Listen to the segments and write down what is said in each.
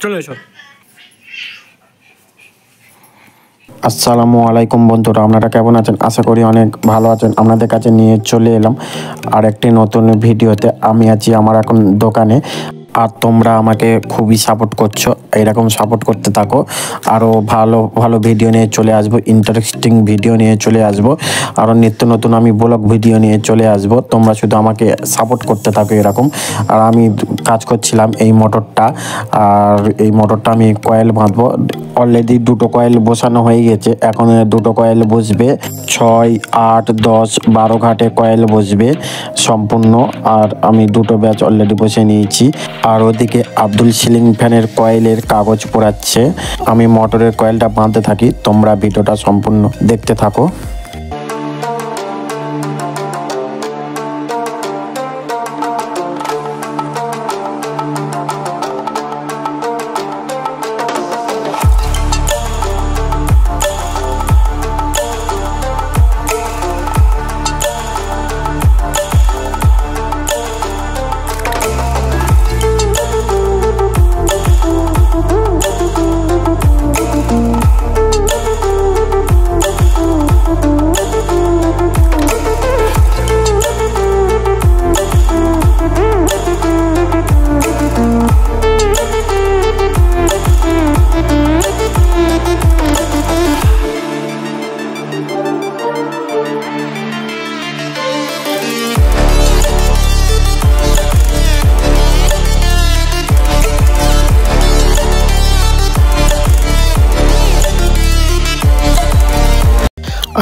চলে এসো। আসসালামু আলাইকুম বন্ধুরা, আপনারা কেমন আছেন? আশা করি অনেক ভালো আছেন। আপনাদের কাছে নিয়ে চলে এলাম আর একটি নতুন ভিডিওতে। আমি আছি আমার এখন দোকানে, আর তোমরা আমাকে খুবই সাপোর্ট করছো। এরকম সাপোর্ট করতে থাকো, আরও ভালো ভালো ভিডিও নিয়ে চলে আসবো, ইন্টারেস্টিং ভিডিও নিয়ে চলে আসবো, আরও নিত্য নতুন আমি ব্লগ ভিডিও নিয়ে চলে আসবো। তোমরা শুধু আমাকে সাপোর্ট করতে থাকো এরকম। আর আমি কাজ করছিলাম এই মোটরটা, আর এই মোটরটা আমি কয়েল বাঁধবো। অলরেডি দুটো কয়েল বসানো হয়ে গেছে, এখন দুটো কয়েল বসবে। 6, 8, 10, 12 ঘাটে কয়েল বসবে সম্পূর্ণ। আর আমি দুটো ব্যাচ অলরেডি বসে নিয়েছি। আর ওদিকে আব্দুল সিলিং ফ্যানের কয়েলের কাগজ পোড়াচ্ছে। আমি মোটরের কয়েলটা বাঁধতে থাকি, তোমরা ভিডিওটা সম্পূর্ণ দেখতে থাকো।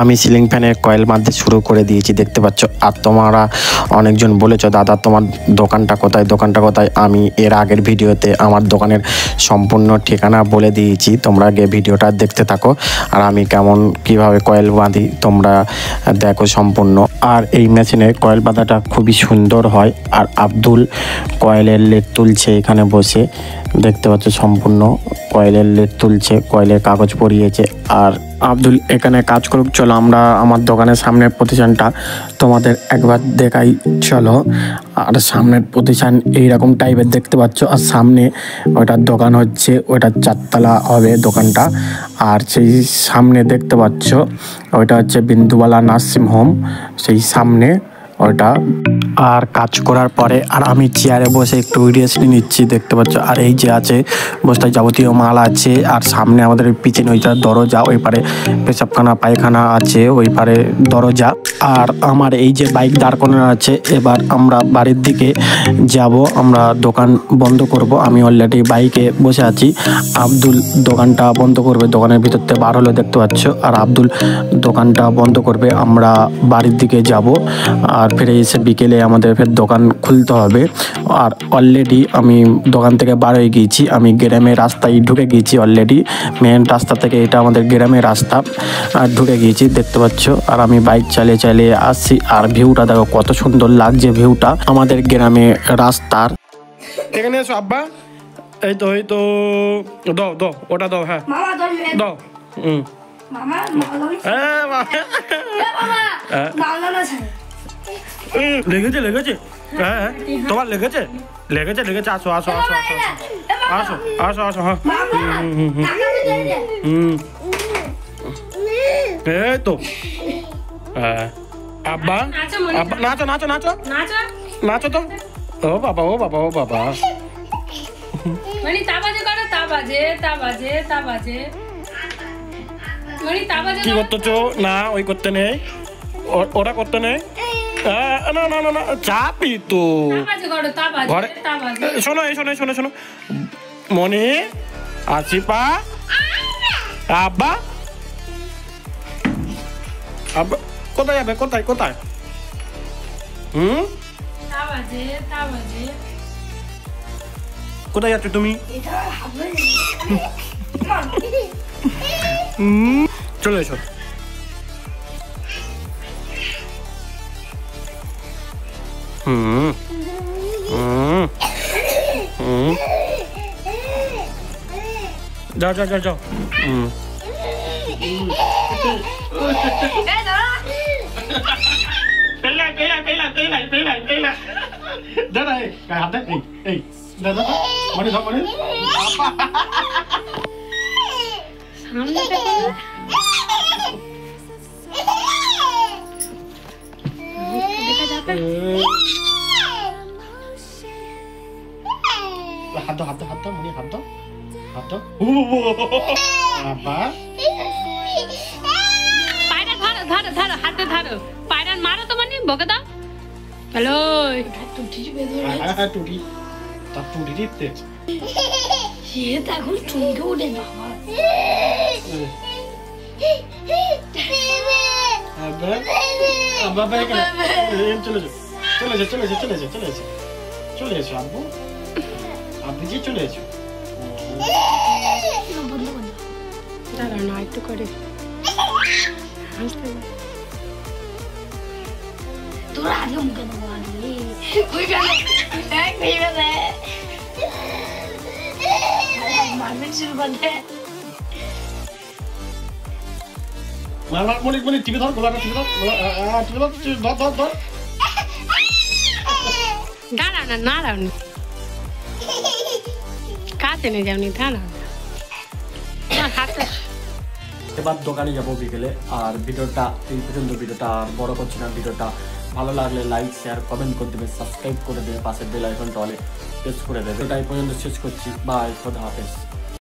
আমি সিলিং ফ্যানের কয়েল বাঁধতে শুরু করে দিয়েছি, দেখতে পাচ্ছ। আর তোমরা অনেকজন বলেছো, দাদা তোমার দোকানটা কোথায়, দোকানটা কোথায়? আমি এর আগের ভিডিওতে আমার দোকানের সম্পূর্ণ ঠিকানা বলে দিয়েছি, তোমরা গিয়ে ভিডিওটা দেখতে থাকো। আর আমি কিভাবে কয়েল বাঁধি তোমরা দেখো সম্পূর্ণ। আর এই মেশিনের কয়েল বাঁধাটা খুবই সুন্দর হয়। আর আব্দুল কয়েলের লেট তুলছে এখানে বসে, দেখতে পাচ্ছ সম্পূর্ণ কয়েলের লেট তুলছে, কয়েলের কাগজ পরিয়েছে। আর আব্দুল এখানে কাজ করুক। চলো আমরা আমার দোকানের সামনের প্রতিষ্ঠানটা তোমাদের একবার দেখাই, চলো। আর সামনের প্রতিষ্ঠান এইরকম টাইপের দেখতে পাচ্ছ। আর সামনে ওইটার দোকান হচ্ছে, ওইটা 4 তলা হবে দোকানটা। আর সেই সামনে দেখতে পাচ্ছ ওইটা হচ্ছে বিন্দুবালা নার্সিং হোম, সেই সামনে ওইটা। আর কাজ করার পরে আর আমি চেয়ারে বসে একটু রেস্ট নিচ্ছি, দেখতে পাচ্ছ। আর এই যে আছে বস্তায় যাবতীয় মাল আছে। আর সামনে আমাদের পিছনে ওইটা দরজা, ওই পারে পেশাবখানা পায়খানা আছে, ওই পারে দরজা। আর আমার এই যে বাইক দাঁড় করানো আছে। এবার আমরা বাড়ির দিকে যাব, আমরা দোকান বন্ধ করব। আমি অলরেডি বাইকে বসে আছি। আব্দুল দোকানটা বন্ধ করবে, দোকানের ভিতর থেকে বার হলে দেখতে পাচ্ছ। আর আব্দুল দোকানটা বন্ধ করবে, আমরা বাড়ির দিকে যাব। আর ফিরে এসে বিকেলে আমাদের ফের দোকান খুলতে হবে। আর অলরেডি আমি দোকান থেকে বার হয়ে গিয়েছি, আমি গ্রামের রাস্তায় ঢুকে গিয়েছি অলরেডি। মেন রাস্তা থেকে এটা আমাদের গ্রামের রাস্তা, আর ঢুকে গিয়েছি দেখতে পাচ্ছ। আর আমি বাইক চালিয়ে চালিয়ে আসছি। আর ভিউটা দেখো কত সুন্দর লাগছে, ভিউটা আমাদের গ্রামের রাস্তার। এখানে এসো আব্বা, এই তো দাও দাও, ওটা দাও, হ্যাঁ দাও। লেগেছে লেগেছে, হ্যাঁ তোমার লেগেছে লেগেছে লেগেছে। আসো আসো আসো আসো আসো আসো আসো, হ্যাঁ এই তো। হ্যাঁ আব্বা, আব্বা নাচো নাচো নাচো নাচো তো। ও বাবা ও বাবা ও বাবা, মানে তা বাজে করো, তা বাজে তা বাজে তা বাজে, মানে তা বাজে। কি করতেছো? না ওই করতে নেই, ওটা করতে নেই। না না না না, চাপি তো। ঘরে শোনো, এই শোনো শোনো শোনো, মনি আসিপা, আব্বা আব্বা কোথায় যাবে? কোথায় কোথায়? কোথায় যাচ্ছ তুমি? চলে এসো। যাও যাও যাও যাও। পেলা দাদা হাত দে এই দাদা মনে ধর মনে সামনে দেখা যাবে হাত মনে হাত বাবা পায়রা ধরো হাতে ধরো পায়রা মারো তো মানে বকে দাও হ্যালো টুটি দিতে সে এখন চমকে ওঠে বাবা চলে এসো আব্বু জি চলে এসো দাঁড়া না একটু করে তোর আগে মুখে দেবো মারবেন শুরু করতে মনে টিভি ধর গোলাটা টিভি ধর দাঁড়া না দাঁড়াও কাছে নিয়ে যাও নি দাঁড়াও হাতে এবার দোকানে যাবো বিকেলে। আর ভিডিওটা এই পর্যন্ত, ভিডিওটা আর বড় করছি না। ভিডিওটা ভালো লাগলে লাইক শেয়ার কমেন্ট করে দেবে, সাবস্ক্রাইব করে দেবে, পাশের বেল আইকনটা অলে প্রেস করে দেবে। ভিডিওটা এই পর্যন্ত শেষ করছি। বাই, খোদা হাফেজ।